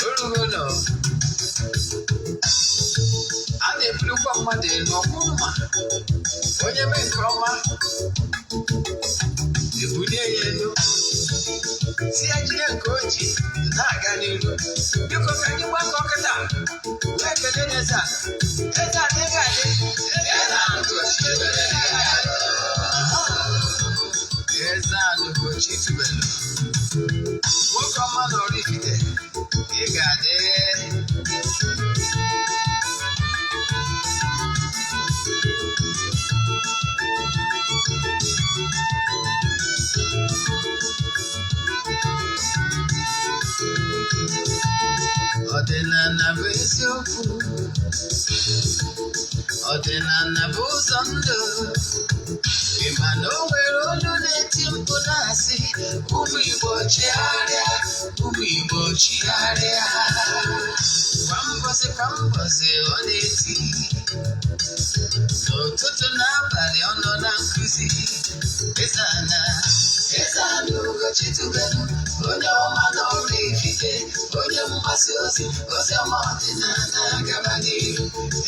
Urugulo. A na-ebulukwa mmadụ elu ọmụma. Onye mee nke ọma. Ebulie ya elu. Si ya jide nke oji na-aga n'ihu. Biko ka anyị gbakọ kịta. Wee kelee Eze-Ana. Eze-Ana ị ga-adị. Eze-Ana Ugochi tubelu. Eze-Ana Ugochi tubelu. Nwoke ọma na oraifite. Ị ga-adị. Ọdịnala bụ eziokwu. Ọdịnala bụ ụzọ ndụ. Ị ma na o nwere olu na-eti mkpu na-asị ụmụ Igbo chigharịa, ụmụ Igbo chigharịa. Kwa mbọsị ọ na-eti. N'ụtụtụ n'abalị ọ nọ na nkụzi. Eze-Ana Ugochi tubelu. Onye ọma na oraifite. Onye mgbasa ozi ọma ọdịnala gaba n'ihu.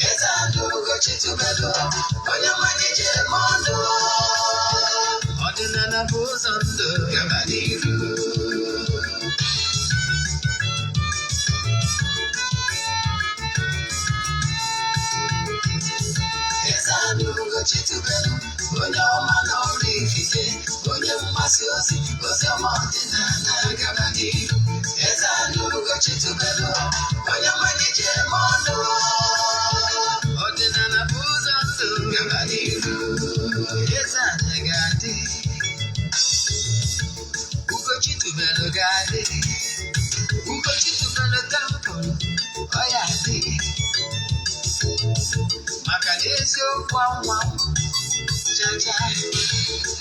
Eze-Ana Ugochi tubelu. Onye mmalite eme ọnụ. Ọdịnala bụ ụzọ ndụ gaba n'ihu. Eze-Ana Ugochi tubelu. Onye ọma na oraifite. Onye mgbasa ozi ọma ọdịnala gaba n'ihu. Eze-Ana Ugochi tubelu. Onye mmalite eme ọnụ. Ọdịnala bụ ụzọ ndụ gaba n'ihu. Eze-Ana ga-adị. Ugochi tubelu ga-adị. Ugochi tubelu tempụl. Ọ ya adị. Maka na eziokwu anwa jaja.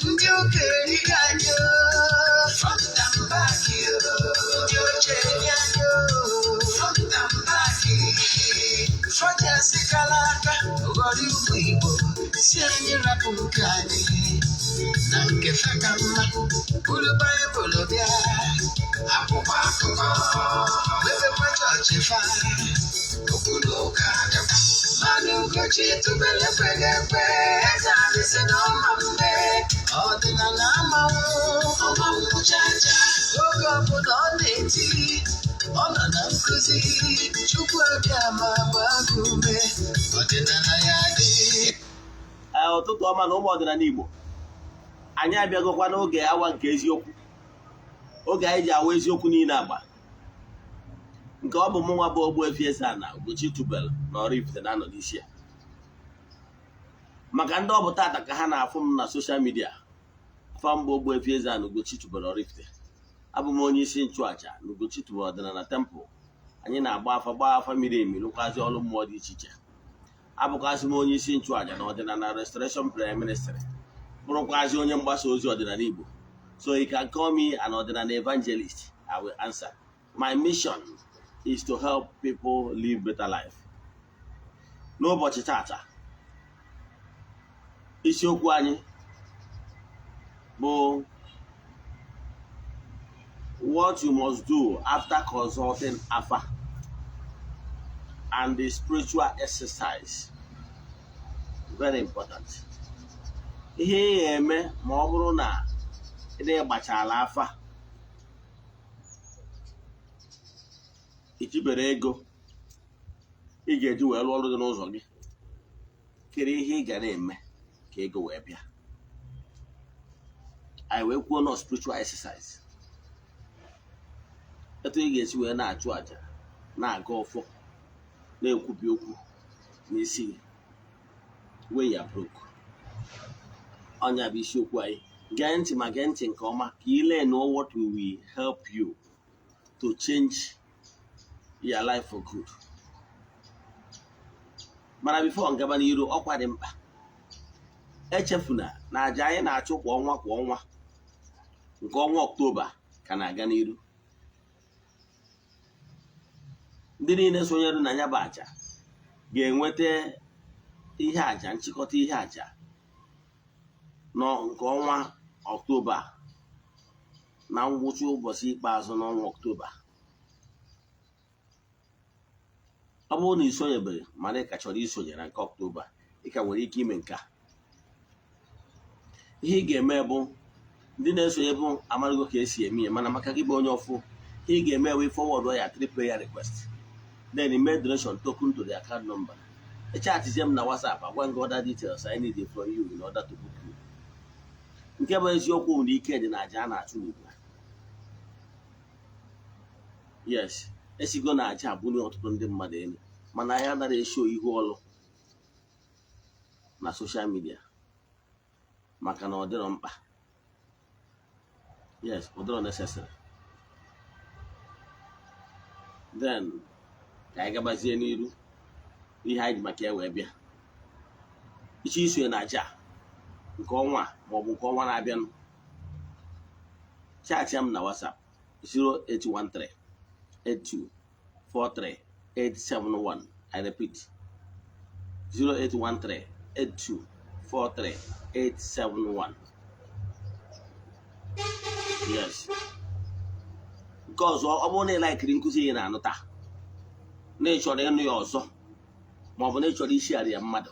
Ndị okenye ga-anyị front and back. Ndị okenye anyị front and back. Front kala aka ghọrọ ụmụ Igbo. Si anyị rapụ nke anyị na nke faka mma. Buru Baịbụl bịa. Akwụkwọ akụkọ. Mepekwa chọọchị fa. Okwulu ụka adịkwa. Mmanụ Ugochi tubelu ekweghị ekwe. Eze-Ana si na ọma mgbe. Ọdịnala amanwụ chacha. Oge ọbụla ọ na-eti. Ọ nọ na nkụzi. Chukwu abịa ma gbaa gị ume. Ọdịnala ya dị. Ụtụtụ ọma na ụmụ ọdịnala Igbo. Anyị abịagokwa n'oge awa nke eziokwu. Oge anyị ji awa eziokwu niile agba. Nke ọ bụ mụnwa bụ Ogbuefi Eze-Ana Ugochi tubelu na oraifite na-anọ n'isi ya. Maka ndị ọ bụ tata ka ha na-afụ m na soshal midia. Afa m bụ Ogbuefi Eze-Ana Ugochi tubelu na oraifite. Abụ m onye isi nchụaja na Ugochi tubelu ọdịnala tempụl. Anyị na-agba afa miri emi rụkwazi ọrụ mmụọ dị iche iche. Abụkwazị m onye isi nchụaja na ọdịnala restoration prayer ministry. Bụrụkwazị onye mgbasa ozi ọdịnala Igbo. So you can call me an ordinary evangelist. I will answer. My mission is to help people live better life. N'ụbọchị tata, isiokwu anyị bụ what you must do after consulting Afa and the spiritual exercise. Very important. Ihe eme ma ọ bụrụ na ị gbachala afa ijibere ego ị ga-eji wee lụọ ọrụ dị n'ụzọ gị. Kere ihe ị ga na-eme ka ego wee bịa. Anyị wee kwuo na spiritual exercise. Etu ị ga-esi wee na-achụ àjà, na-aga ọfọ, na-ekwubi okwu n'isi gị. When you are broke. Ọnya bụ isiokwu anyị. Gee ntị ma gee ntị nke ọma ka ị lee know what will help you to change your life for good. Mana before ngaba n'iru, ọkwa dị mkpa. Echefuna na àjà anyị na-achụ kwa ọnwa nke ọnwa Ọktoba ka na-aga n'iru. Ndị niile sonyere na ya bụ àjà ga-enweta ihe àjà, nchịkọta ihe àjà nọ nke ọnwa Ọktoba. na ngwụcha ụbọchị ikpeazụ n'ọnwa Ọktoba. Ọ bụrụ na ị sonyebeghị mana ị ka chọrọ isonye na nke Ọktoba, ị ka nwere ike ime nke a. Ihe ị ga-eme bụ, ndị na-esonye bụ amarigo ka esi eme ya, mana maka gị bụ onye ọfụ, ị ga-eme wee forward ya 3 prayer request, then make donation token to the account number. Echatizie m na WhatsApp agwa gị other details I need from you in order to book you. Nke bụ eziokwu na ike dị na aja a na-achụ n'ugwu. Yes, esigo na aja abụnye ọtụtụ ndị mmadụ elu, mana anyị anaghị esho ihu ọlụ na social media maka na ọ dịrọ mkpa. Yes, ọ dịrọ necessary. Then ka anyị gabazie n'iru ihe anyị ji maka ya wee bịa. Iche isonye na aja nke ọnwa maọbụ nke ọnwa na-abịanụ, chaatịa m na WhatsApp 08138243871. I repeat, 08138243871. Yes. Nke ọzọ, ọ bụrụ na ị laikiri nkụzi ị na-anụ taa, na ị chọrọ ịnụ ya ọzọ, maọbụ na ị chọrọ ishiarị ya mmadụ,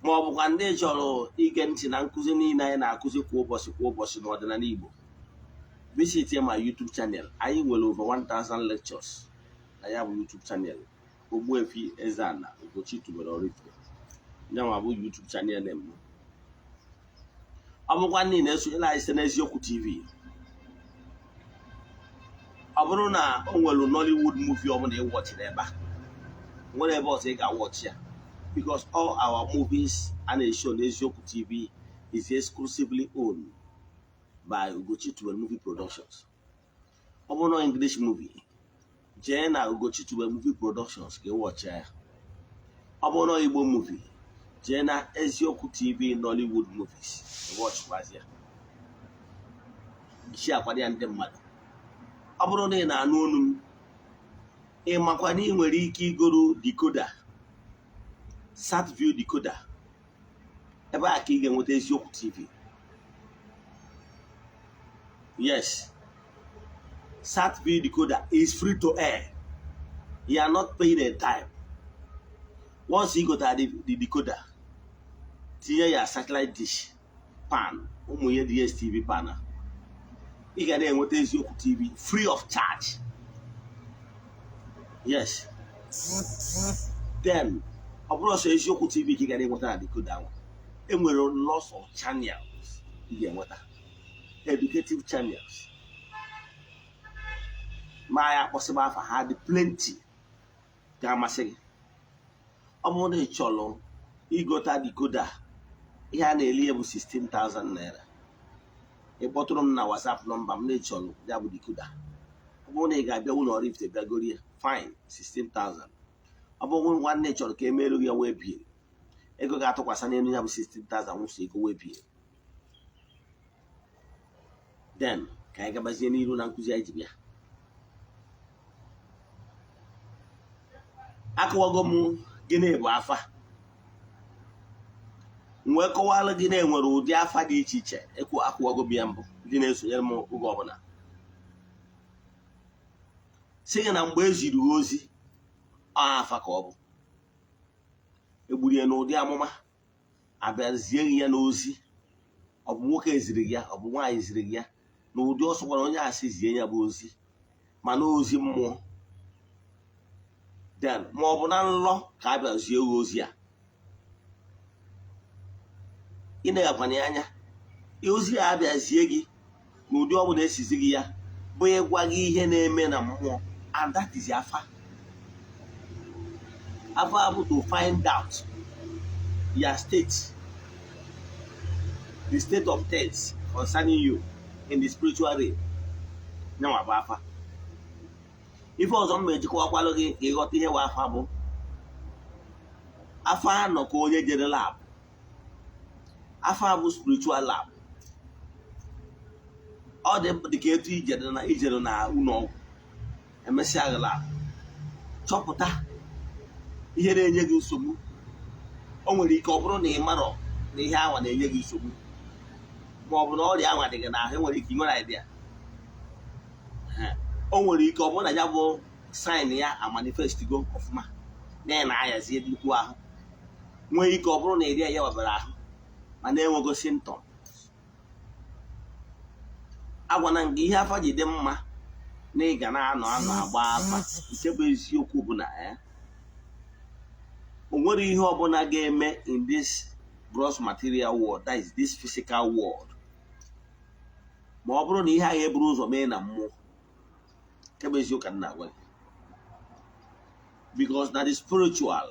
maọbụkwa ndị chọrọ ige ntị na nkụzi niile anyị na-akụzi kwa ụbọchị n'ọdịnala Igbo, visit my YouTube channel. Anyị nwere over 1000 lectures na ya bụ YouTube channel, Ogbuefi Eze-Ana Ugochi tubelu oraifite. Nyanwa bụ YouTube channel m. Ọ bụkwa ndị na-esonyela anyị site n'Eziokwu TV. Ọ bụrụ na o nwere Nollywood movie ọ bụla ị watchiri ebe a, nwere ebe ọzọ ị ga-watch ya, because all our movies a na-eshow n'Eziokwu TV is exclusively owned by Ugochi tubelu movie productions. Ọ bụrụ na English movie, jee na Ugochi tubelu movie productions ka ị watch ya. Ọ bụrụ na Igbo movie, jee na Eziokwu TV Nollywood movies watch kwazia. Isi akwado ya ndị mmadụ. Ọ bụrụ na ị na-anụ onu m, ị makwa na ị nwere ike igoro decoder, SatView decoder, ebe a ka ị ga-enweta Eziokwu TV. Yes, SatView decoder is free to air. You are not paying a dime. Once you go to the decoder, tinye ya satellite dish pan, ụmụ ihe DSTV pana, ị ga na-enweta Eziokwu TV free of charge. Yes. Then, ọ bụrụ ọsọ Eziokwu TV ka ị ga na-enweta na decoder ahụ, enwere lots of channels ị ga-enweta, educative channels. Ma ya kpọsịba afa ha dị plenty ga-amasị gị. Ọ bụrụ na ị chọrọ igota decoder, ihe a na-eli ya bụ 16,000 naira. Ị kpọtụrụ m na WhatsApp nọmba m na ị chọrọ ya bụ decoder. Ọ bụrụ na ị ga-abịa ụlọ Oraifite bịagoro ya, fine, 16,000. Ọ bụrụ nwanne ị chọrọ ka e merụ ya wee bie, ego ga-atụkwasị n'elu ya bụ 16,000 nwụsị ego wee bie. Then ka anyị gabazie n'iru na nkụzi anyị ji bịa. Akọwago m gịnị bụ afa, wee kọwara gị na enwere ụdị afa dị iche iche. Akọwago m ya mbụ, ndị na-esonyere m oge ọbụla, sị gị na mgbe eziri ozi afa ka ọ bụ, egburu ya n'ụdị amụma, abịazie ya n'ozi. Ọ bụ nwoke eziri gị ya, ọ bụ nwaanyị ziri gị ya, n'ụdị ọsọ gwara onye asị zie ya bụ ozi, ma na ozi mmụọ. Then ma ọ bụ na nlọ ka a bịazie ozi a, ị na-agakwana ya anya, ozi a abịazie gị n'ụdị ọ bụla esizi gị ya bụ ịgwa gị ihe na-eme na mmụọ, and that is afa. Afa bụ to find out your state, the state of things concerning you in the spiritual realm. Nyanwa bụ afa. Ife ọzọ m ejikọwakwalụ gị ka ịghọta ihe wa afa bụ, afa anọ ka onye jere lab. Afa bụ spiritual lab. Ọ dị ka etu ijere na ụlọ ọgwụ, emesịa gị lab, chọpụta ihe na-enye gị nsogbu. O nwere ike ọ bụrụ na ị marọ na ihe anwa na-enye gị nsogbu, ma ọ bụ na ọrịa anwa dị gị n'ahụ, enwere ike ị nwere idea o nwere ike ọ bụrụ na ya bụ sign ya amanifest go ọfụma na ya na-ayazie nnukwu ahụ, nwee ike ọ bụrụ na eri ya wabara ahụ mana enwego symptom. Agwana gị ihe afa ji dị mma na ị ga na-anọ agba afa, nke bụ eziokwu bụ na o nwere ihe ọbụla ga-eme in this gross material world, that is this physical world, ma ọ bụrụ na ihe agha eburu ụzọ mee na mmụọ, nke bụ eziokwu ka m na-agwa gị. Because na the spiritual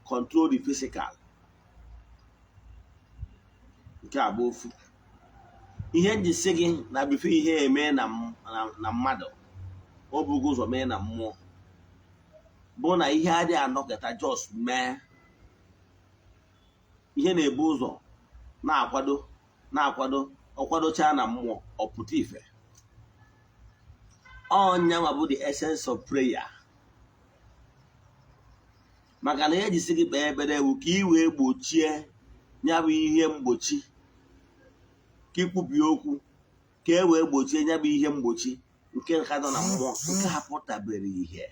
control the physical. Nke a bụ ofu ihe nji sị gị na bifo ihe eme na mmadụ ọ bụgo ụzọ mee na mmụọ bụ na ihe adịghị anọkọta just mee. Ihe na-ebu ụzọ na-akwado ọkwadocha na mmụọ ọpụta ife. Ọnyanwa bụ the essence of prayer. Maka na ihe jisi gị kpee ekpere ewu ka ị wee gbochie ya bụ ihe mgbochi, ka ikwubi okwu ka e wee gbochie ya bụ ihe mgbochi nke nka nọ na mmụọ, nke ha pụtabere ihe.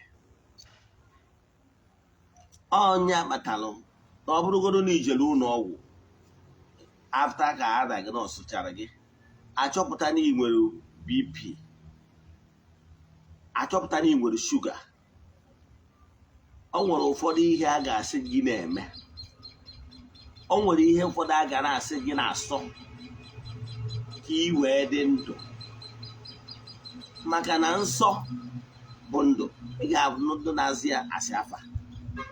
Ọnya kpatalụ na ọ bụrụgodo na ijelu ụlọ ọgwụ, afta ka a diagnose chara gị, achọpụta na ị nwere BP, achọpụta na ị nwere shuga, o nwere ụfọdụ ihe a ga-asị gị na-eme, o nwere ihe ụfọdụ a ga na-asị gị na-asọ ka ị wee dị ndụ. Maka na nsọ bụ ndụ. Ị ga-abụ ndụ na-azị ya asị afa.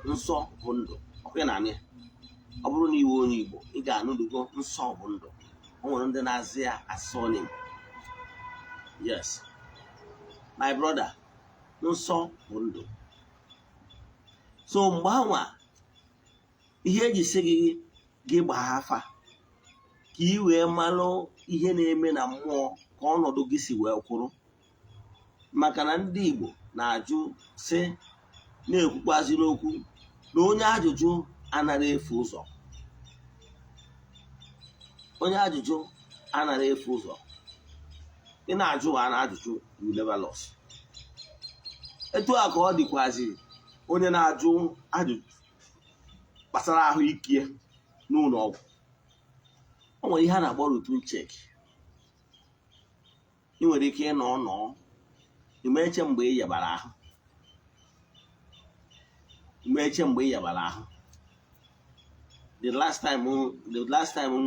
Nsọ bụ ndụ. Ọkwa na anị, ọ bụrụ na iwe onye Igbo, ị ga-anụdugo nsọ bụ ndụ. O nwere ndị na-azị ya asọ n'Igbo. Yes, my brother, nsọ bụ ndụ. So mgbe anwa ihe eji sị gị gbaa afa ka ị wee malụ ihe na-eme na mmụọ ka ọnọdụ gị si wee kwụrụ. Maka na ndị Igbo na-ajụ sị, na-ekwukwazi n'okwu na onye ajụjụ anara efu ụzọ. Onye ajụjụ anara efu ụzọ. Ị na-ajụ a na-ajụjụ, you never lost. Etu a ka ọ dịkwazi onye na-ajụ ajụjụ gbasara ahụike n'ụlọ ọgwụ. O nwere ihe a na-akpọ routine check. Ị nwere ike ịnọ imeche mgbe ị yabara ahụ, the last time m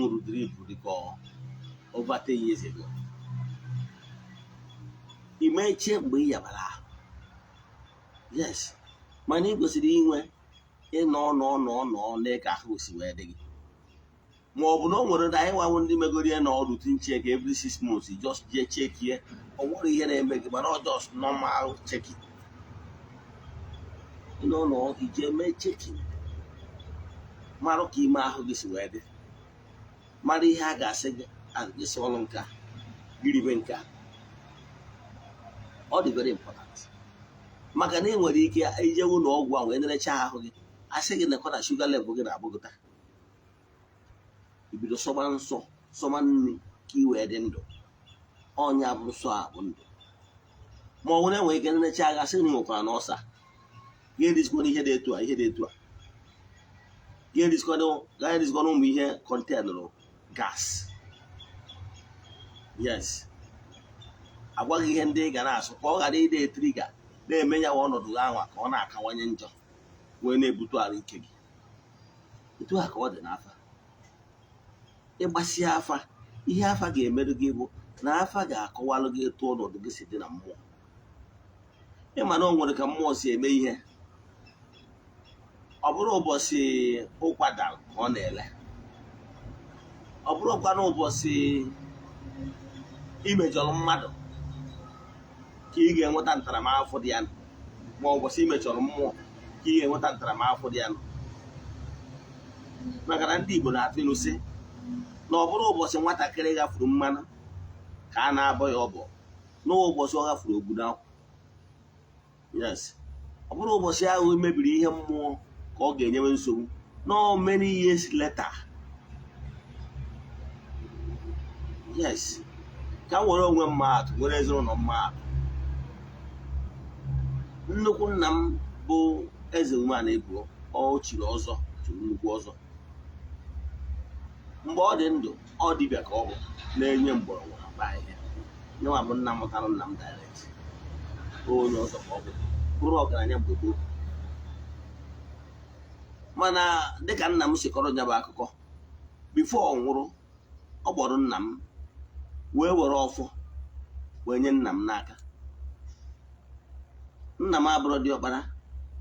ṅụrụ drip dịka over 10 years ago. Imeche mgbe ị yabara ahụ, yes, mana ị kwesịrị inwe ịnọ n'ịka ahụ si wee dị gị. Ma ọ bụ na o nwere na anyị nwawo ndị megoro ya na routine check every 6 months, just jee chekie, ọ nwere ihe na-eme gị, mana ọ just normal checking. Ije mee checking, mara ka ime ahụ gị si wee dị, mara ihe a ga-asị gị si ọrụ nka gịribe nka. Ọ dị very important. Maka na ị nwere ike ije ụlọ ọgwụ ahụ enyerecha ahụ gị, asị gị nekọ na shuga level gị na-agbagota, ibido sọba nsọ sọba nri ka ị wee dị ndụ. Ọnya bụ nsọ a bụ ndụ. Ma ọ nwere enwe ike nnecha agha sị na ị nwekwara na ọsa, ga edizikwana ihe dị etu a, ga edizikwana ụmụ ihe kontenụrụ gas. Yes, agwaghị ihe ndị ị ga na-asụ ka ọ ghara ide etriga na-eme ya ọnọdụ ahụ ka ọ na-akawanye njọ wee na-ebute ahụ ike gị. Etu a ka ọ dị n'afa. Ịgbasi afa, ihe afa ga-emerụ gị bụ na afa ga-akọwalụ gị etu ọnọdụ gị si dị na mmụọ. Ịma na o nwere ka mmụọ si eme ihe. Ọ bụrụ ụbọchị ụkwada ka ọ na-ele, ọ bụrụkwa na ụbọchị imejọrọ mmadụ ka ị ga-enweta ntaramahụhụ dị ya, ma ụbọchị imejọrọ mmụọ ka ị ga-enweta ntaramahụhụ dị ya. Maka na ndị Igbo na-atụ ilu sị na ọ bụrụ ụbọchị nwatakịrị gafuru mmanụ ka a na-abọ ya ọbọ, n'ụbọchị ọ gafuru obodo ahụ. Yes, ọ bụrụ ụbọchị ahụ mebiri ihe mmụọ ka ọ ga-enyewe nsogbu. No many years later. Yes, ka m were onwe mmadụ, were ezinụlọ mmadụ, nnukwu nna m bụ Eze-Ana ebuo, ọ chiri ọzọ, chiri nnukwu ọzọ. Mgbe ọ dị ndụ, ọ dibịa ka ọ bụ na-enye mgbọrọgwụ na ahịhịa. Nyenwa bụ nna mụtara nna m direct, onye ọzọ ka ọ bụ, bụrụ ọgaranya mgbe gboo. Mana dịka nna m si kọrọ nya bụ akụkọ, bifo ọ nwụrụ, ọ gbọrọ nna m wee were ọfọ wee nye nna m n'aka. Nna m abụrụ dị ọkpara,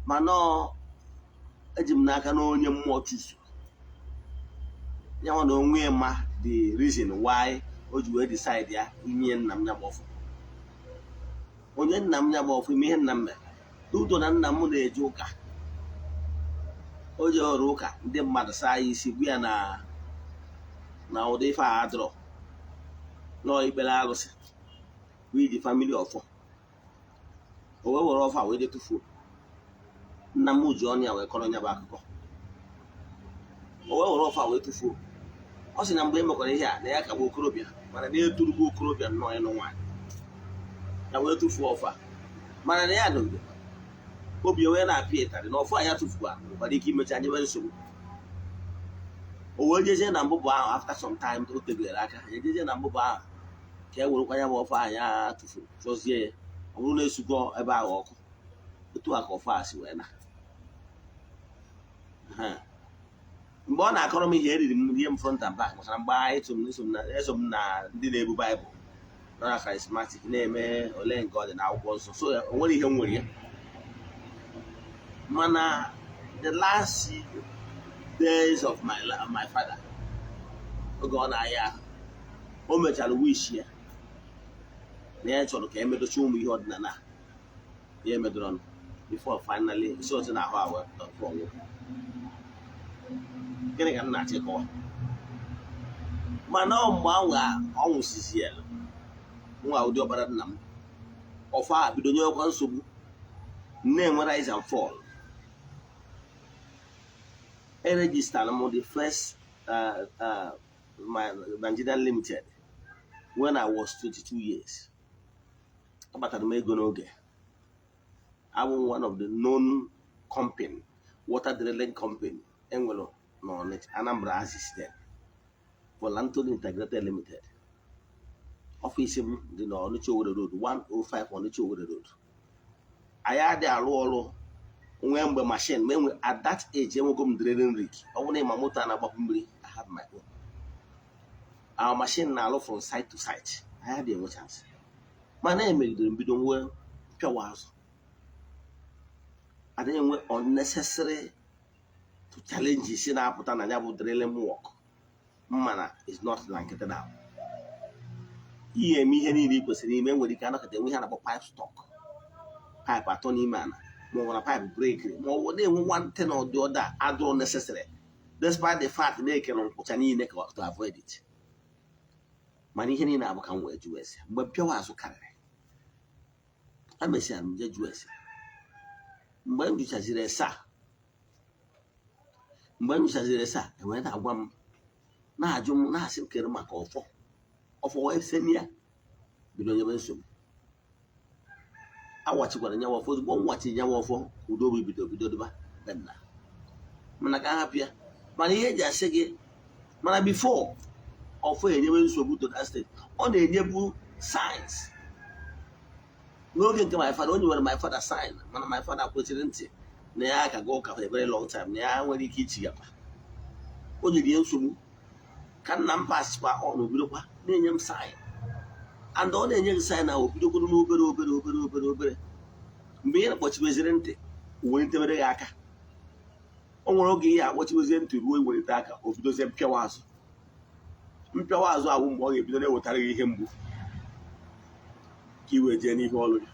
mana eji m n'aka na onye mmụọ chụso ya, nwa na onwe ma the reason why o ji wee decide ya inye nna m ya bụ ọfọ. Onye nna m ya bụ ọfọ ime ihe nna m mere n'udo, na nna m na-eje ụka. O ji ọrụ ụka, ndị mmadụ saa ya isi, gbu ya na ụdị ife a adọrọ nọọ ikpere arụsị wee ji famili ọfọ. O wee were ọfọ a wee detufuo. Nna m ji ọnụ ya wee kọrọ nya bụ akụkọ. O wee were ọfọ a wee tufuo. Ọ sị na mgbe e mekwara ihe a na ya ka bụ okorobịa, mana na eturugbo okorobịa nnọọ ịnụ nwaanyị, ya wee tufuo ọfọ a. Mana na ya nọgide obi wee na-apịa ịtarị na ọfọ a ya tụfuo nwere ike imecha anyị nwee nsogbu. O wee jezie na mbụbụ ahụ, after some time o tegere aka, ejezie na mbụbụ ahụ ka e werekwa ya bụ ọfọ ahụ ya tụfuru, chọzie ya, ọ bụrụ na esugo ebe ahụ ọkụ. Otu a ka ọfọ a si wee na. Mgbe ọ na-akọrọ m ihe, eriri m ihe m front and back, maka na mgbe eso m na ndị na-ebu Baịbụl nọ na charismatic na-eme ole nke ọ dị na akwụkwọ nsọ, so o nwere ihe m nwere ya. Mana the last days of my father, oge ọ na-aya ahụ, o mechara wish ya na ya chọrọ ka emedocha ụmụ ihe ọdịnala ya emedoro ọnụ before finally isi otu na ahụ ahụ ọnwụ. Gịnị ka m na-achọ ịkọwa? Mana mgbe ọ nwụsịzi ya, nwa ụdị ọbara nna m, ọfọ a bido nyewekwa nsogbu, na-enwe rise and fall. Registered m the first my Nigerian Limited when I was 22 years. Abatara m ego n'oge. I was one of the known company, water drilling company, enwere n'Ọnịcha, Anambra Assistant, Volunteer Integrated Limited. Office m dị n'Ọnịcha Owerri Road, 105 Ọnịcha Owerri Road. Anyị adị arụ ọrụ nwee mgbe machine, ma enwe at that age enwego m drilling rig. Ọ bụrụ na ịma moto a na-agbapụ mmiri, I have my own. Our machine na-alụ from site to site. I had enwe chance. Mana emegidere mbido nwee pịawa azụ. Adịghị enwe unnecessary to challenge isi na-apụta na ya bụ drilling work. Mana is not na nkịtị na ihe eme ihe niile ị kwesịrị ime. Enwere ike anọkọta enwe ihe a na-akpọ pipe stock, pipe atọ n'ime ana, ma ọ bụ na pipe break, ma ọ bụ na-enwe one thing or the other adịrọ necessary, despite the fact na ekere nkwụcha niile ka to avoid it. Mana ihe niile abụ ka m wee jụọ ese mgbe mpịawa azụ karịrị. Emesịa m je jụọ ese mgbe m jụchaziri ese a, enwere na-agwa m, na-ajụ m, na-asị m kere maka ọfọ wee seni ya bido nyebe nsogbu. Awachikwara nyawa ọfọ, ozugbo m wachi nyawa ọfọ, udo bụ bido dịba benna. Mana ka hapụ ya. Mana ihe eji asị gị, mana before ọfọ enyebe nsogbu to that state, ọ na-enyebu signs. N'oge nke my father, onye nwere my father sign, mana my father kwesịrị ntị na ya aka ga ụka for a very long time, na ya nwere ike ichigakwa. O nyere ya nsogbu ka nna m pasikwa ọnụ bidokwa na-enye m sign, and ọ na-enye gị sign na obidogoro n'obere. Mgbe ị na-akpọchiweziri ntị, welitebere gị aka. O nwere oge ihe akpọchiwezie ntị ruo iwelite aka, o bidozie mpịawa azụ. Mpịawa azụ ahụ mgbe ọ ga-ebido na-ewetara gị ihe mgbu ka iwe jee n'ihe ọlụ gị.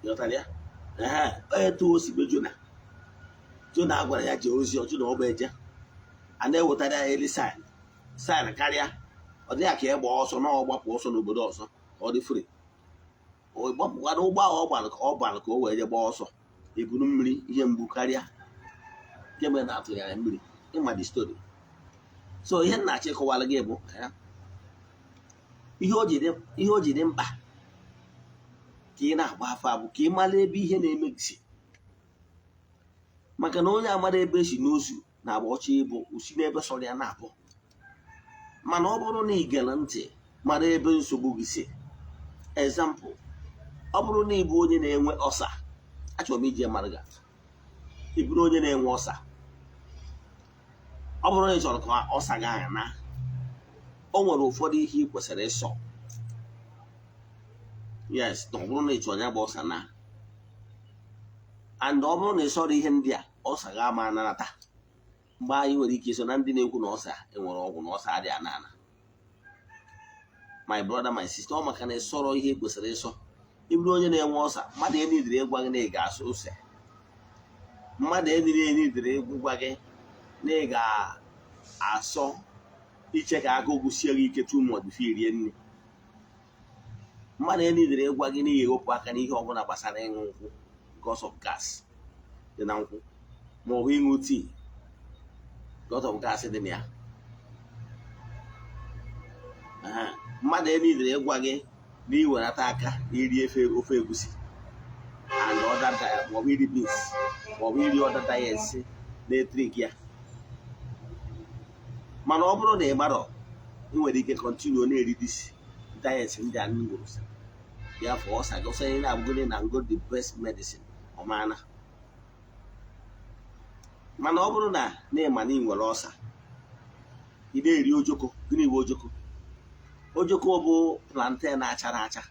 Ịghọtara ya? Etu o si be Jona gwara ya jee ozi ọjụ na ọ bụ eje, a na-ewetara ya elu sign karịa. Ọ dịghị ka ịgba ọsọ na ọgbapụ ọsọ n'obodo ọzọ ka ọ dị free. O gbapụkwara ụgbọ ahụ ọ gbalụ ka o wee je gbaa ọsọ, eburu mmiri, ihe mgbu karịa kemgbe na-atụghị anya mmiri. Ịma the story. So ihe nna-achọ ịkọwara gị bụ ihe o ji dị mkpa ka ị na-agba afa bụ ka ị mara ebe ihe na-eme gị si. Maka na onye amara ebe esi n'ozu na-agba ọchị ịbụ osi n'ebe sọrọ ya na-abụ. Mana ọ bụrụ na ị gere ntị mara ebe nsogbu gị si, example, ọ bụrụ na ị bụ onye na-enwe ọsa, achọrọ m iji mara gị atụ. Ị bụrụ onye na-enwe ọsa, ọ bụrụ na ị chọrọ ka ọsa gị anya na, o nwere ụfọdụ ihe ị kwesịrị ịsọ. Yes, na ọ bụrụ na ị chọrọ ya bụ ọsa na, and ọ bụrụ na ị sọrọ ihe ndị a, ọsa gị ama anata. Mgbe anyị nwere ike iso na ndị na-ekwu na ọsa enwere ọgwụ na ọsa adịghị anana. My brother, my sister, ọ maka na ị sọrọ ihe kwesịrị ịsọ. Ị bụrụ onye na-enwe ọsa, mmadụ enidiri ịgwa gị na ị ga-asọ ose. Mmadụ enidiri ịgwa gị na ị ga-asọ iche ka agụgụ sie gị ike too much before rie nri. Mmadụ enidiri ịgwa gị na ị ga-ewepụ aka n'ihe ọbụla gbasara ịṅụ nkwụ because of gas dị na nkwụ, ma ọ bụ ịṅụ tii because of gas dị na ya. Mmadụ enidiri ịgwa gị na iwerata aka iri ofe egusi and other diet, ma ọ bụ iri beans, ma ọ bụ iri other diets na-etrik ya. Mana ọ bụrụ na ị marọ, ị nwere ike continue na-eri dis diets ndị a ngwuru ya for ọsa gị. Ọsa ị na-abụgoro na ngo the best medicine ọmana. Mana ọ bụrụ na ịma na ị nwere ọsa, ị na-eri ojoko. Gịnị bụ ojoko? Ojoko bụ plantain na-achara acha.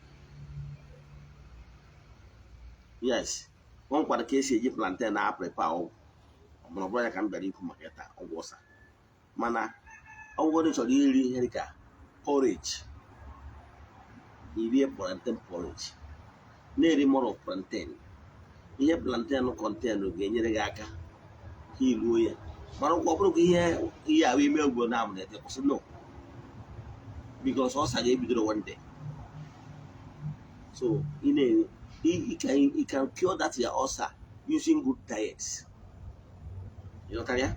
Yes, ọ nkwado ka esi eji plantain na-aprepa ọgwụ. Ọ bụrụ ya ka m bịara ikwu maka taa ọgwụ ọsa. Mana ọ bụrụ chọrọ iri ihe dịka porridge, irie plantain porridge, na-eri more of plantain. Ihe plantain contain ga-enyere gị aka ka iruo ya. Mana ọ bụrụ ka ihe ahụ ime ugbo na-amụ na-ete kwụsị, no, because ọsa ga-ebidoro one day. So you can cure that your ulcer using good diets. You know ya?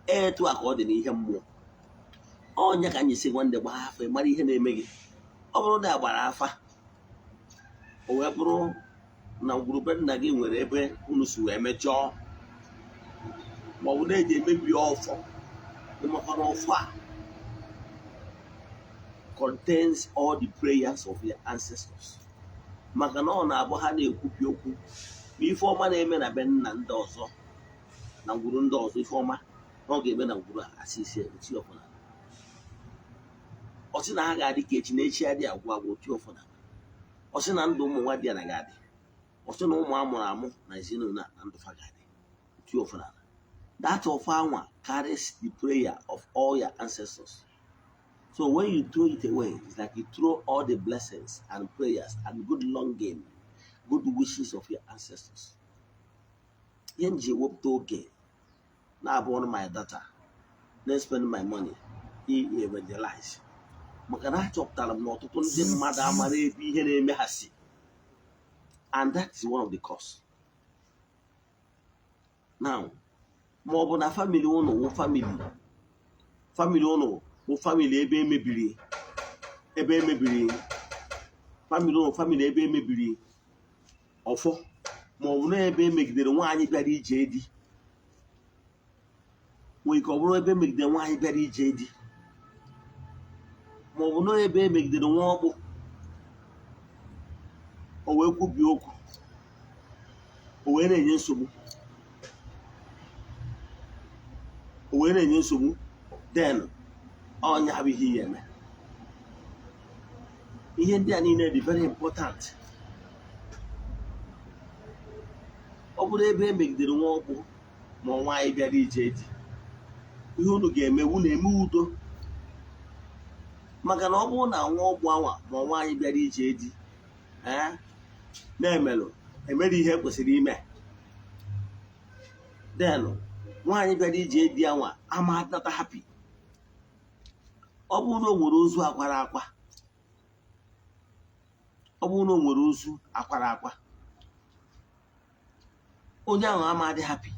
Etu aka ọ dị n'ihe mmụọ. Ọnya ka anyị si nwande gbaa afa mara ihe na-eme gị. Ọ bụrụ na agbara afa, o wee bụrụ na ngwurube nna gị nwere ebe unu si wee mejọọ, ma ọ bụ na-eji emebi ọfọ, ịmakwa na ọfọ a contains all the prayers of your ancestors. Maka na ọ na-abụ ha na-ekwupi okwu ma ife ọma na-eme na be nna ndị ọzọ na ngwuru ndị ọzọ, ife ọma na ọ ga-eme na ngwuru asị isi oti ọfụna. Ọ sị na ha ga-adị ka echi na echi adị agwụ agwụ oti ọfụna. Ọ sị na ndụ ụmụ nwa dị ya na ga-adị. Ọ sị na ụmụ amụrụ amụ na ezinụlọ na ndụfa ga-adị oti ọfụna. That of anwa carries the prayer of all your ancestors. So when you throw it away, it's like you throw all the blessings and prayers and good longing, good wishes of your ancestors. Yenji wopto oge na born my daughter, then spend my money, evangelize. Maka na achọpụtara m na ọtụtụ ndị mmadụ amara ebe ihe na-eme ha si, and that is one of the cause. Now, ma ọ bụ na family unu wụ family unu bụ family ebe emebiri family ebe emebiri ọfọ, ma ọ bụ na ebe emegidere nwaanyị bịara ije di, nwee ike ọ bụrụ ebe emegidere nwaanyị bịara ije di, ma ọ bụ na ebe emegidere nwa ọkpụ o wee kwubi okwu, o wee na-enye nsogbu, then ọnya bụ ihe ya eme. Ihe ndị a niile dị very important. Ọ bụrụ ebe emegidere nwa ọkpụ ma nwaanyị bịara ije di, ihe unu ga-eme unu eme udo. Maka na ọ bụrụ na nwa ọkpụ anwa ma nwaanyị bịara ije di na-emelụ emere ihe kwesịrị ime, then nwaanyị bịara ije di anwa ama adịnata happy. Ọ bụrụ na o nwere ozu akwara akwa, onye ahụ ama adị happy.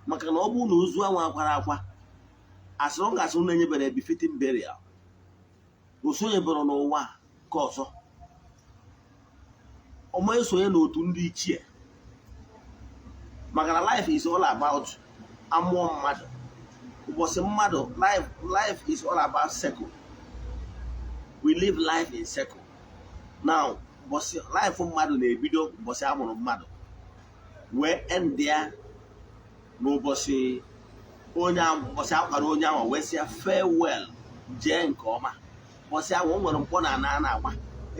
Maka na ọ bụrụ na ozu ahụ akwara akwa, as long as unu enyebere befitting burial, o sonyebere n'ụwa nke ọzọ, ọma esonye n'otu ndị ichie maka na life is all about amụọ mmadụ ụbọchị mmadụ life is all about circle. We live life in circle. Now ụbọchị life mmadụ na-ebido ụbọchị amụrụ mmadụ wee end ya n'ụbọchị ụbọchị akwara onye ahụ wee sịa farewell, jee nke ọma. Ụbọchị ahụ o nwere mkpọ na agba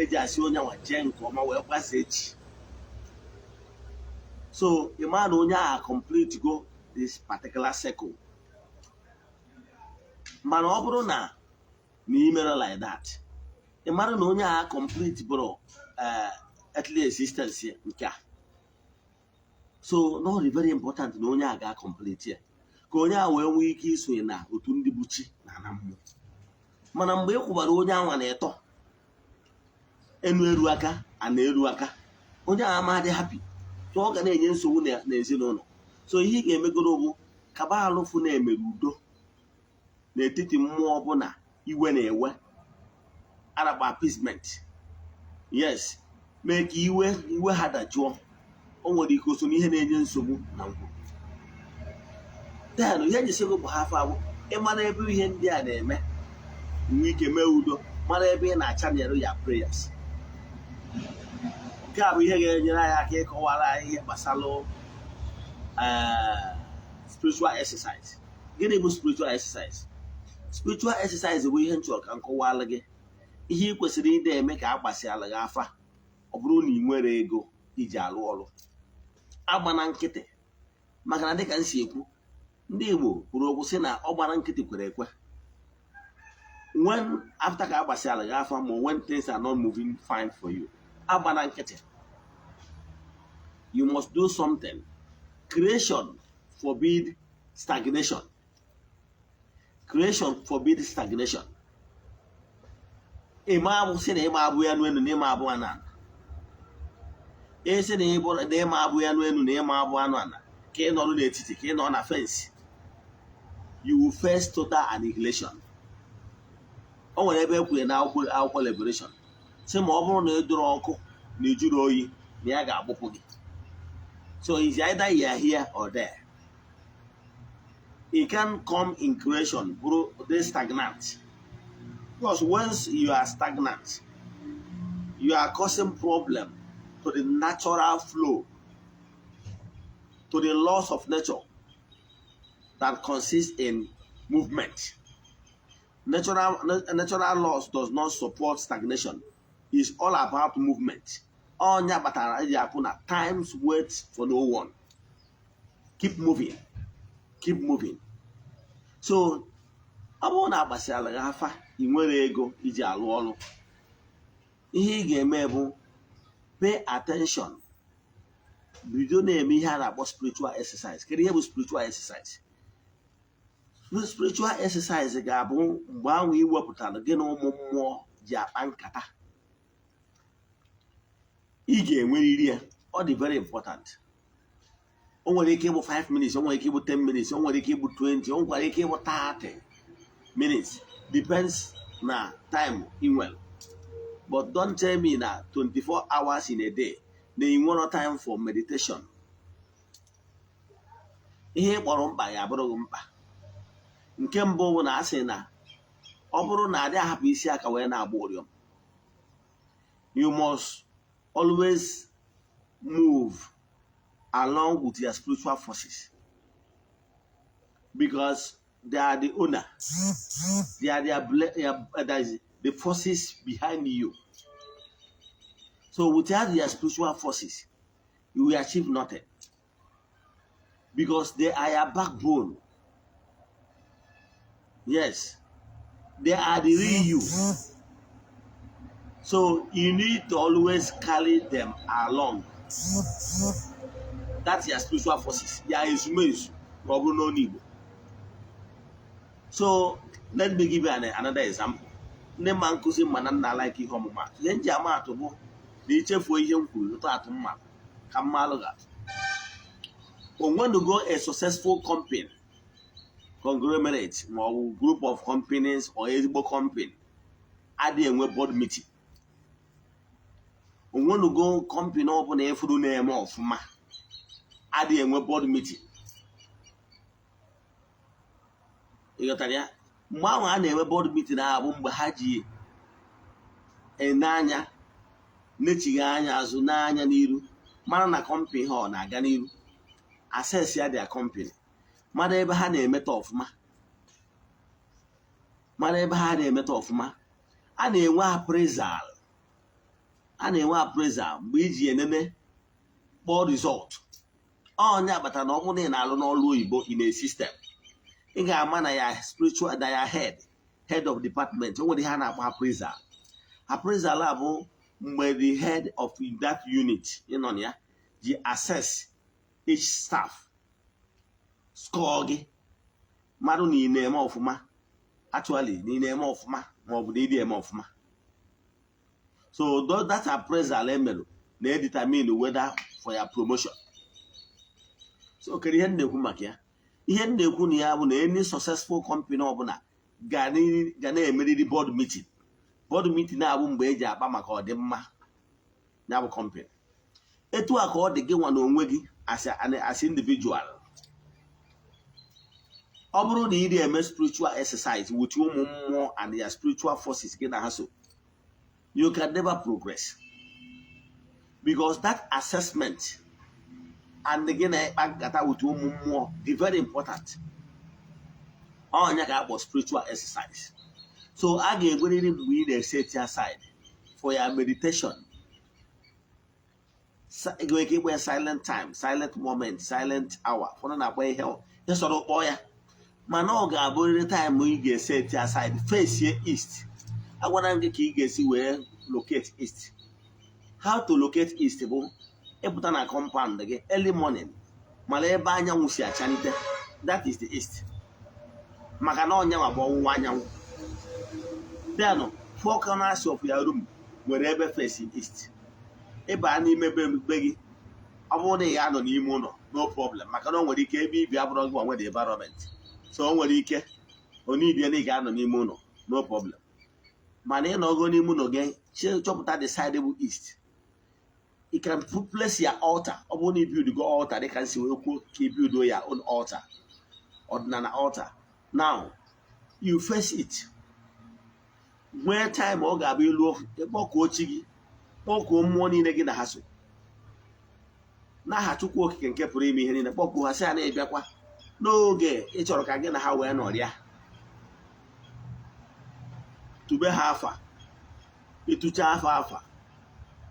eji asị onye ahụ jee nke ọma wee gbasa echi. So ị ma na onye ahụ complete go this particular circle. Mana ọ bụrụ na imere like that, ị mara na onye ahụ complete bụrụ earthly existence nke a. So no, it's very important na onye a ga complete ya ka onye a wee nwee ike isonye na otu ndị bụ chi na ana mmụọ. Mana mgbe ị kwụbara onye anwa na ịtọ enu eru aka ana eru aka, onye a amadị happy, so ọ ga na-enye nsogbu n'ezinụlọ. So ihe ị ga-emegoro bụ kaba alụfụ na-emere udo n'etiti mmụọ ọbụla iwe na-ewe, araba appeasement. Yes, mee ka iwe ha dajụọ. O nwere ike oso n'ihe na-enye nsogbu na ngwụ. Then ihe njisigo bụ ha afọ abụ ịmara ebe ihe ndị a na-eme, nwee ike mee udo, mara ebe ị na-achannel ya prayers. Nke a bụ ihe ga-enyere anyị aka ịkọwara anyị ihe gbasara spiritual exercise. Gịnị bụ spiritual exercise? Spiritual exercise bụ ihe nchọrọ ka m kọwara gị ihe ị kwesịrị ide eme ka a gbasịala gị afa ọ bụrụ na ị nwere ego iji alụ ọrụ. Agba na nkịtị, maka na dịka m si ekwu, ndị Igbo kwuru okwu sị na ọ gbara nkịtị kwere ekwe. When after ka agbasịala gị afa ma when things are not moving fine for you, agba na nkịtị. You must do something. Creation forbid stagnation. Creation forbid stagnation. Ịma abụ sị na ịma abụ ya n'elu na ịma abụ ana. Ese na ịma abụ ya n'elu na ịma abụ anụ ana ka ị nọrọ n'etiti, ka ị nọ na fence, you will face total annihilation. O nwere ebe ekwughị na akwụkwọ liberation sị ma ọ bụrụ na ị dụrụ ọkụ na ijuru oyi na ya ga-agbụpụ gị. So it's either you are here or there. It can come in creation, bro, they stagnant. Because once you are stagnant, you are causing problem to the natural flow, to the laws of nature that consist in movement. Natural laws does not support stagnation. It's all about movement. Onya batara eji akwu na times waits for no one. Keep moving. Keep moving. So, ọ bụrụ na agbasịala gị afa ị nwere ego iji alụ ọrụ, ihe ị ga-eme bụ pay attention. Bido na-eme ihe a na-akpọ spiritual exercise. Kedu ihe bụ spiritual exercise? Spiritual exercise ga-abụ mgbe ahụ iwepụtara gị na ụmụ mmụọ ji akpa nkata. Ị ga-enwerịrị ya. Ọ dị very important. O nwere ike ịbụ 5 minutes, o nwere ike ịbụ 10 minutes, o nwere ike ịbụ 20, o nwere ike ịbụ 30 minutes. Depends na time ị nwere. But don't tell me na 24 hours in a day na ị nwere time for meditation. Ihe kpọrọ mkpa ya abụrụ mkpa. Nke mbụ bụ na asị na ọ bụrụ na adị ahapụ isi aka wee na-agba ụrịọm. You must always move along with your spiritual forces, because they are the owner. They are the forces behind you. So without your spiritual forces, you will achieve nothing, because they are your backbone. Yes, they are the real you. So you need to always carry them along. That's your spiritual forces. So let me give you another example. Nne ma nkuzi mana nna like ihe ọmụma. Ihe nji ama atụ bụ na ichefuo ihe m kwuru ụtọ atụ mma ka mmalụ ga. When you go a successful company, conglomerate, or group of companies or ezigbo company, adị enwe board meeting. onwenugo kọmpani ọbụla efuru na-eme ọfụma adịghị enwe board meeting. ịghọtara ya? Mgbe ahụ a na-enwe board meeting ahụ bụ mgbe ha ji ene anya nechighi anya azụ n'anya n'iru mara na kọmpani ha ọ na-aga n'iru, assess ya their company, mara ebe ha na-emeta ọfụma, a na-enwe appraisal, mgbe iji enene kpọọ result. Onye agbata na ọ bụrụ na ị na-alụ n'ọrụ oyibo in a system, ị ga-ama na ya spiritual, na ya head of department, o nwere ihe a na-akpọ appraisal. Appraisal a bụ mgbe the head of that unit ịnọ na ya ji assess each staff, score gị, mmadụ na ị na-eme ọfụma, actually na ị na-eme ọfụma maọbụ na ịdị eme ọfụma. So that appraisal emelụ na-determine whether for your promotion. So kedu ihe m na-ekwu maka ya? Ihe m na-ekwu na ya bụ na any successful company ọbụla ga na-emerịrị board meeting. Board meeting na-abụ mgbe eji akpa maka ọdịmma ya bụ company. Etu a ka ọ dị gị nwa na onwe gị as individual. Ọ bụrụ na ị na-eme spiritual exercise with ụmụ mmụọ and their spiritual forces gị na ha so, you can never progress, because that assessment and gị na-ekpa nkata with ụmụ mmụọ dị very important. Ọnya ka akpọ spiritual exercise. So a ga-egwerịrị mgbe ị na-set aside for your meditation. Ị ga ike ikpe silent time, silent moment, silent hour, fọdụ na-akpọ ihe sọrọ kpọọ ya. Mana ọ ga-abụrịrị time ị ga-set aside face east. Agwara gị ka ị ga-esi wee locate east. How to locate east bụ ịpụta na compound gị early morning, mara ebe anyanwụ si achalite, that is the east. Maka na ọnyanwa bụ ọwụwa anyanwụ. Then 4 corners of your room nwere ebe facing east. Ịba n'ime be gị, ọ bụrụ na ị ga-anọ n'ime ụlọ, no problem, maka na o nwere ike ebe ibi abụrụ gị nwe the environment. So o nwere ike onidie na ị ga-anọ n'ime ụlọ, no problem. Mana ị nọgo n'ime ụlọ gị chọpụta the side bụ east. You can place your altar. Ọ bụrụ na i build go altar, they can see wee kwuo ka i build your own altar, ọdịnala altar. Now you face it. Nwee time ọ ga-abụ ilu kpọkuo chi gị, kpọkuo mmụọ niile gị na ha so, n'aha Chukwu okike nke pụrụ ime ihe niile, kpọkuo ha sị a na-ebịakwa n'oge ị chọrọ ka gị na ha wee nọrịa. Tube ha afa, ịtụcha afa,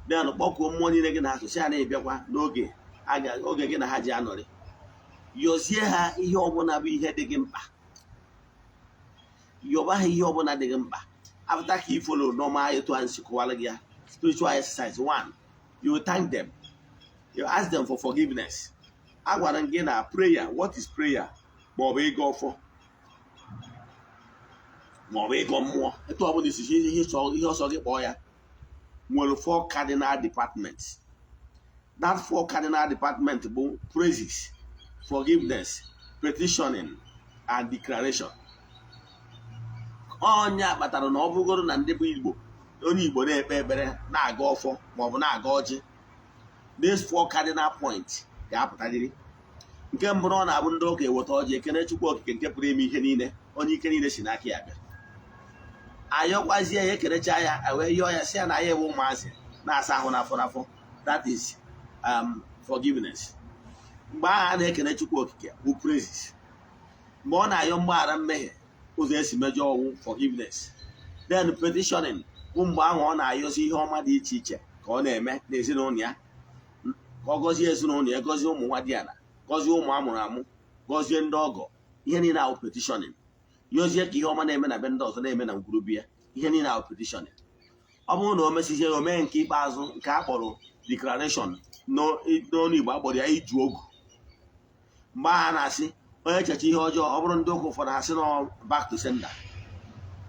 then kpọkuo mmụọ niile gị na ha so, sị a na-ebịakwa n'oge oge gị na ha ji anọrị. Yọzie ha ihe ọbụla bụ ihe dị gị mkpa. Yọba ha ihe ọbụla dị gị mkpa. After you follow normal spiritual exercise, 1, you will thank them. You ask them for forgiveness. Prayer. What is prayer? More. Well, 4 cardinal departments. That 4 cardinal departments: praises, forgiveness, petitioning, and declaration. Ọnya kpatara na ọ bụrụgoro na ndị bụ Igbo, onye Igbo na-ekpe ekpere na-aga ọfọ maọbụ na-aga ọjị, these 4 cardinal points ga-apụtarịrị. Nke mbụ ọ na-abụ ndị ụka eweta ọjị ekene Chukwu okike nke pụrụ ime ihe niile, onye ike niile si n'aka ya bịa. Ayọkwazie ya ekerecha ya, wee yọọ ya sị ya na ya ewu ụmụazị na-asa ahụ n'afọ, that is forgiveness. Mgbe ahụ a na-ekene Chukwu okike bụ praises. Mgbe ọ na-ayọ mgbaghara mmehie, ụzọ esi mejọ ọnwụ, forgiveness. Then petitioning bụ mgbe ahụ ọ na-ayọzi ihe ọma dị iche iche ka ọ na-eme n'ezinụlọ ya, ka ọ gọzie ezinụlọ ya, gọzie ụmụ nwa di ala, gọzie ụmụ amụrụ amụ, gọzie ndị ọgọ. Ihe niile ahụ petitioning. Yọzie ka ihe ọma na-eme na be ndị ọzọ na-eme na ngwurubi ya, ihe niile ahụ petitioning. Ọ bụrụ na o mesizie ya, o mee nke ikpeazụ nke a kpọrọ declaration n'ọnụ Igbo akpọrọ ya iju ogu. Mgbe a na-asị onye echecha ihe ọjọọ, ọ bụrụ ndị ụka ụfọdụ asị na back to sender.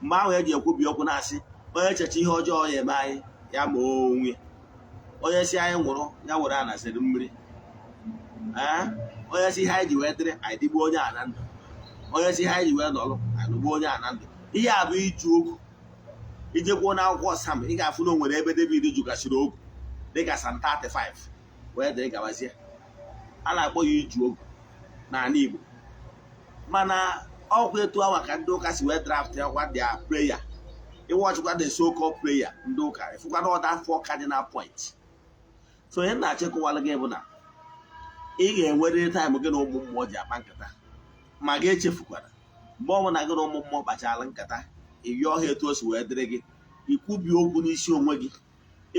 Mgbe ahụ eji ekwubi okwu na-asị onye echecha ihe ọjọọ ya eme anyị, ya ma onwe. Onye si anyị nwụrụ, ya were a na-asịrị mmiri. Onye si ihe anyị ji wee dịrị, anyị dịgbuo onye a na ndụ. Onye si ihe anyị ji wee nọrọ, anyị nụgbuo onye a na ndụ. Ihe a bụ iju ogu. Ijekwuo n'akwụkwọ Sam, ị ga-afụ na o nwere ebe David jugasịrị ogu. dịka San 35 wee dịrị gabazie. A na-akpọ ya iju ogu n'ala Igbo, mana ọkwa etu awa ka ndị ụka si wee draft ọkwa dia prayer. Ịwọchịkwa the so-called prayer ndị ụka ịfụkwana ọda 4 cardinal point. So ihe na-achịkọwala gị bụ na ị ga-enwerịrị taịm gị na ụmụ mmụọ ji akpa nkata, ma ga-echefukwara mgbe ọbụla gị na ụmụ mmụọ kpachara nkata, ịyọ ọha etu o si wee dịrị gị, ikwubi okwu n'isi onwe gị,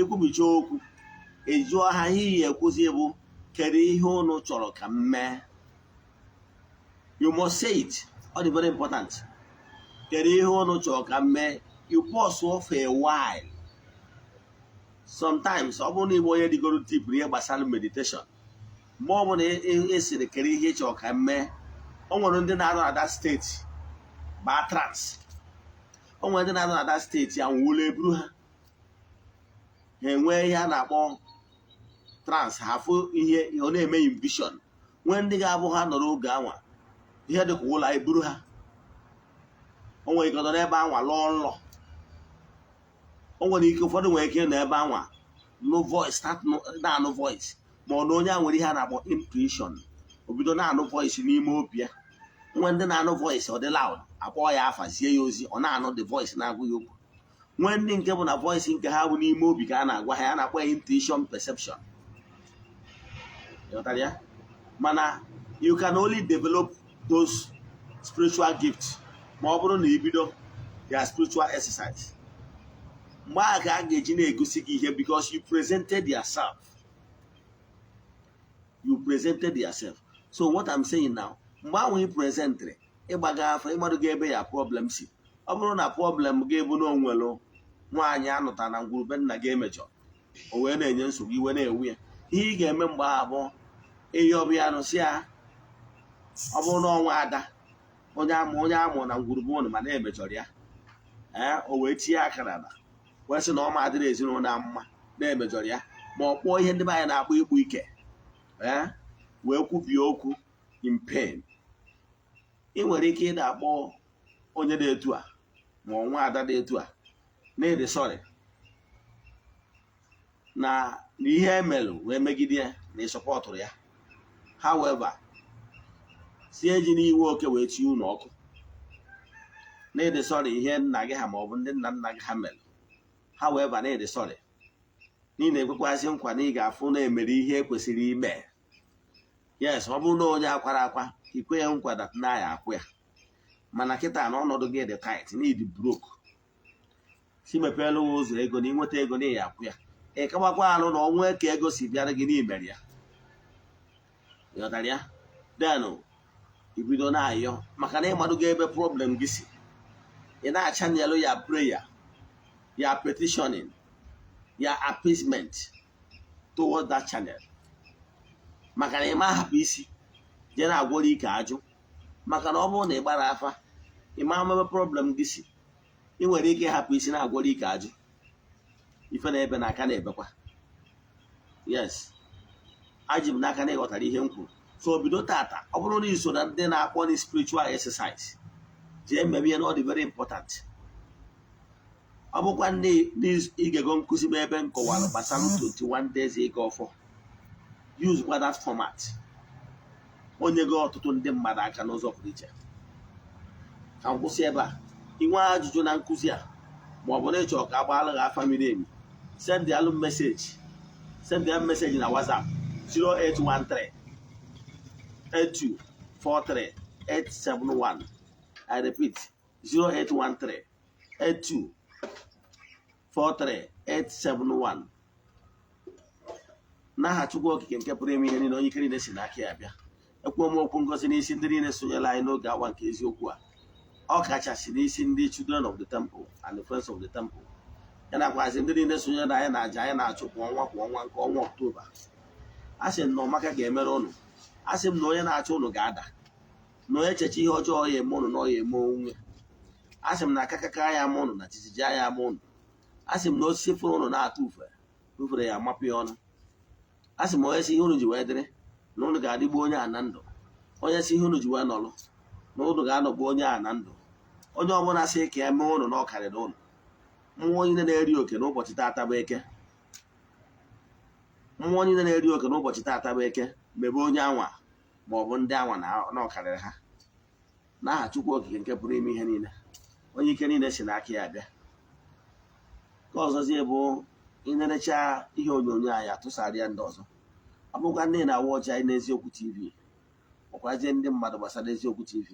ikwubicha okwu ejụọ ha ihe iyi ekwuzi bụ kedu ihe unu chọrọ ka m mee. You must say it. Ọ dị very important. Kedu ihe unu chọrọ ka m mee. You pause for a while. Sometimes ọ bụrụ na ịbụ onye dịgoro deep ihe gbasara meditation, mgbe ọ bụla esiri kedu ihe chọrọ ka m mee, o nwere ndị na-anọ na that steeti baa trance. O nwere ndị na-anọ na that steeti ya nwụrụ eburu ha enwee ihe a na-akpọ trance, ha fụ ihe ọ na-eme vision. Nwee ndị ga-abụ ha nọrọ oge anwa ihe dịka ụlọ eburu ha, o nwere ike nọ n'ebe anwa lụọ nlọ, o nwere ike ụfọdụ nwere ike nọ ebe anwa no voice, start na-anụ voice, ma ọ na onye a nwere ihe a na-akpọ intuition, o bido na-anụ voice n'ime obi ya. Nwee ndị na-anụ voice ọ dị loud, akpọọ ya afa, zie ya ozi, ọ na-anụ the voice na-agwa ya okwu. Nwee ndị nke bụ na voice nke ha bụ n'ime obi ka a na-agwa ha, a na-akpọ ya intuition perception. Ịghọtara ya? Mana you can only develop those spiritual gifts ma ọ bụrụ na ibido their spiritual exercise. Mgbe a ka a ga-eji na-egosi gị ihe because you presented yourself. You presented yourself. So what I'm saying now, mgbe ahụ ị presentere, ịgbaga afọ, ịmadụ gị ebe ya problem si. Ọ bụrụ na problem gị bụ na onwelu nwaanyị anụta na ngwurube nna gị emejọ, o wee na-enye nsogbu, iwe na-ewu ya, ihe ị ga-eme mgbe ahụ bụ ịyị ọbịa nụsị ya. Ọ bụrụ na ọnwa ada onye amụ na ngwurube ụnụ ma na-emejọrọ ya, o wee tinye aka n'ala wee sị na ọ ma adịrị ezinụlọ na mma na-emejọrọ ya, ma ọ kpọọ ihe ndị be anyị na-akpọ igbu ike, wee kwubie okwu in pain. Ị nwere ike ịda akpọ onye dị etu a ma ọnwa ada dị etu a na-ede sorry na ihe emelụ wee megide ya na ịsọpọtụrụ ya. However, si eji n'iwe oke wee tinye unu ọkụ na-ede sorry ihe nna gị ha ma ọ bụ ndị nna nna gị ha melụ. However, na-ede sorry n'ihi na ekwekwasị nkwa na ị ga-afụ na-emere ihe ekwesịrị ime. Yes, ọ bụrụ na onye akwara akwa ikwe ya nkwa dat na ya akwụ ya, mana kịta na ọnọdụ gị dị tight, need broke, si mepeela ụzọ ego na ịnweta ego na ya akwụ ya, ị kagbakwa alụ na ọnwa ka ego si bịara gị n'imere ya. Ịghọtara ya? Then ibido na-ayọ maka na ịmadụ gị ebe problem gị si, ị na-achanelụ ya prayer, ya petitioning, ya appeasement towards that channel. Maka na ị ma hapụ isi jee na-agwọrọ ike ajụ, maka na ọ bụrụ na ị gbara afa ị ma ebe problem gị si, ị nwere ike ịhapụ isi na-agwọrọ ike ajụ, ife na ebe n'aka na-ebekwa. Yes, ajị m n'aka na ịghọtara ihe m kwuru. So bido tata, ọ bụrụ na iso na ndị na-akpọ na spiritual exercise, jee mmemme ihe na ọ dị very important. Ọ bụkwa ndị igego nkụzi m ebe nkọwara gbasara 21 days ịga ọfọ, use kwa that format, onye gị ọtụtụ ndị mmadụ aka n'ụzọ pụrụ iche. Ka m kwụsị ebe a. Inwe ajụjụ na nkụzi a ma ọ bụ na ịchọ ka agbaala gị afa miri emi, send alụ message na WhatsApp 0813 8243 871. I repeat 0813 8243 871. N'aha Chukwu Okike nke pụrụ ime ihe niile, onye ike niile si n'aka ya bịa. Ekwuo m okwu ngozi n'isi ndị niile sonyela anyị n'oge awa nke eziokwu a, ọ kachasị n'isi ndị children of the temple and the friends of the temple, ya nakwazi ndị niile sonyere anyị na aja anyị na-achụ kwa ọnwa nke ọnwa Ọktoba. A sị m na ọmaka ga-emere ụnụ, a sị m na onye na-achọ ụnụ ga-ada, na onye echeche ihe ọjọọ ya eme ụnụ na ọ ya eme onwe. A sị m na akakaka ya ama ụnụ na titiji ya ama ụnụ. A sị m na osisi fụrụ ụnụ na-atụ ufere ya amapụ ya ọnụ. A sị m onye si ihe ụnụ ji wee dịrị na ụnụ ga-adịgbu onye a na ndụ, onye si ihe ụnụ ji wee nọrọ na ụnụ ga-anọgbu onye a na ndụ. Onye ọbụla sị ka ya mee ụnụ na ọ karịrị ụnụ, mmụọ onye na-eri oke n'ụbọchị tata bụ eke. mmụọ niile na-eri oke n'ụbọchị taata bụ eke mebe onye anwa ma ọ bụ ndị anwa na ọkarịrị ha n'aha Chukwu okike nke pụrụ ime ihe niile, onye ike niile si n'aka ya abịa. Ka ọzọzie bụ ịnerecha ihe onyonyo anyị atụsara ya ndị ọzọ, ọ bụkwa ndị na-awa ọchị anyị n'Eziokwu TV, ọkwazie ndị mmadụ gbasara Eziokwu TV,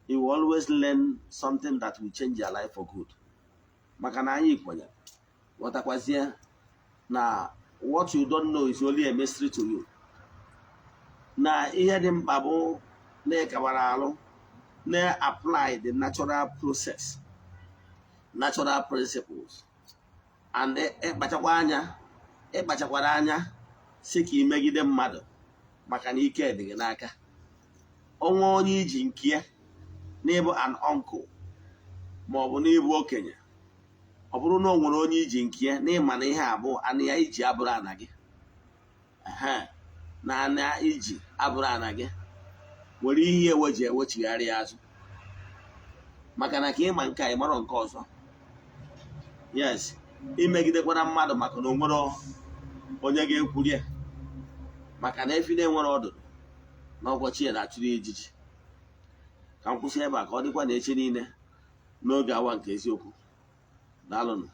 you will always learn something that will change your life for good. Maka na anyị kwenyere ghọtakwazie na what you don't know is only a mystery to you. Na ihe dị mkpa bụ na-ekewara alụ na-apply the natural process, natural principles, and ịkpachakwara anya si ka imegide mmadụ maka na ike dị gị n'aka. Ọnwa onye iji nke ya n'ịbụ an uncle ma ọ bụ n'ịbụ okenye, ọ bụrụ na o nwere onye iji nke ya n'ịma na ihe abụọ ana ya iji abụrụ ana gị, na ana iji abụrụ ana gị, were ihe eweji ewechigharị ya azụ maka na ka ịma nke a ịmarọ nke ọzọ. Yes, imegidekwara mmadụ maka na o nwere onye ga-ekwuri ya, maka na efi na-enwere ọdụdụ na ụbọchị ya na-achụrụ ijiji. Ka m kwụsị ebe a ka ọ dịkwa na echi niile n'oge awa nke eziokwu. Daalụnụ.